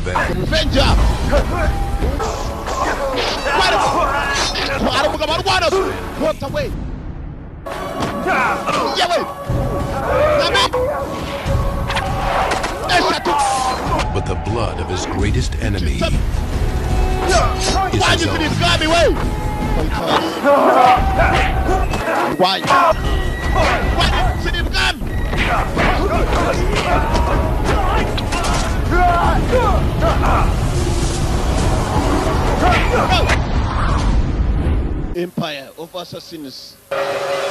revenge. Avenger! What away? Yeah, wait! But the blood of his greatest enemy is why his you own. this guy me way? Why? Why you this gun? Empire of Assassins.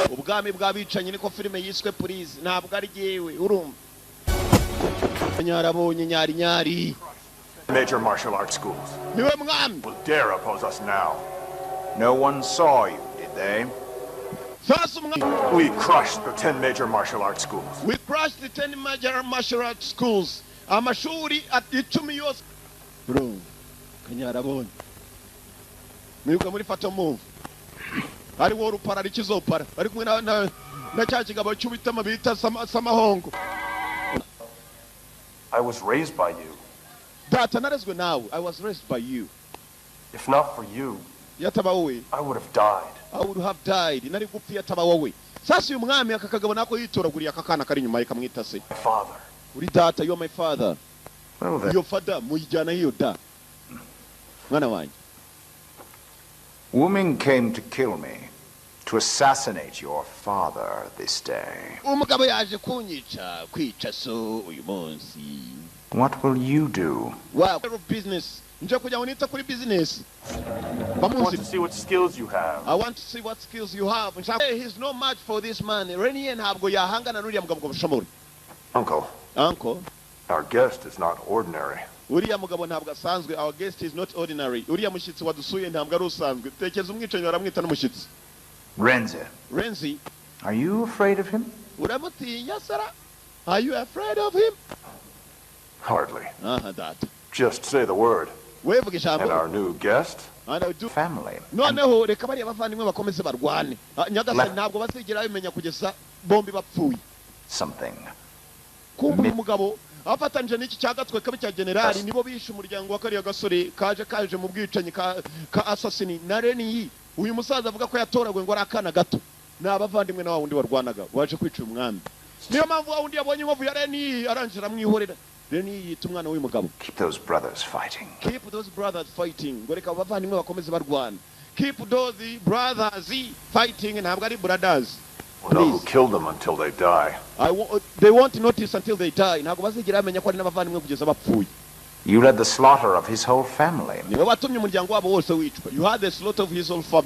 Ubwami bw'abicanyi niko filime yiswe Please. Ntabwo ari yewe urumva. Nyarabonye nyari. Major martial arts schools. Niwe mwami. Will dare oppose us now. No one saw you, did they? We crushed the 10 major martial arts schools. We crushed the 10 major martial arts schools. Amashuri at 10 yose. Bro, kanyarabonye. Mwibuka muri Fato Move. Ari wo rupara rikizopara. Ari kumwe na cya kigabo cy'ubitama bita samahongo. I was raised by you. Data narezwe nawe. I was raised by you. If not for you, yataba wowe, I would have died. I would have died. Nari gupfi yataba wowe. Sasa uyu mwami akakagabo nako yitoraguriye akakana kari nyuma yikamwita se. My father. Uri data, you are my father. Well then. Your father mujyana hiyo da. Mwana wanjye. Women came to kill me, to assassinate your father this day. Umugabo yaje kwica so uyu munsi. What will you do? Wow, business. Nje kujya unita kuri business. I want to see what skills you have. I want to see what skills you have. Hey, he's no match for this man. Reniye ntabwo yahangana n'uriya mugabo ngo bushomore. Uncle, our guest is not ordinary. Uriya mugabo ntabwo asanzwe. Our guest is not ordinary. Uriya mushitsi wadusuye ntabwo ari usanzwe. Tekeza umwicanyi baramwita n'umushitsi. Renzi. Are you afraid of him? Uramutinya sara? Are you afraid of him? Hardly. That. Just say the word. And our new guest? And I do. Family. No, reka bari abavandimwe bakomeze barwane. Nyagasani ntabwo bazigera bimenya kugeza bombi bapfuye. Something. Kumva umugabo afatanyije n'iki cyagatwe kabi cya generali nibo bishe umuryango wa kariya gasore kaje mu bwicanyi ka assassin na Reni. Uyu musaza avuga ko yatoragwe ngo ari akana gato. N'abavandimwe na wundi warwanaga waje kwica umwami. Niyo mpamvu wundi yabonye inkovu ya Reni arangira amwihorera. Reni yita umwana w'uyu mugabo. Keep those brothers fighting. Keep those brothers fighting. Ngo reka abavandimwe bakomeze barwana. Keep those brothers fighting. Ntabwo ari brothers. We'll know who killed them until they die. They won't notice until they die. Ntabwo bazigera bamenya ko ari n'abavandimwe kugeza bapfuye. You led the slaughter of his whole family. Niwe watumye umuryango wabo wose wicwa. You had the slaughter of his whole family.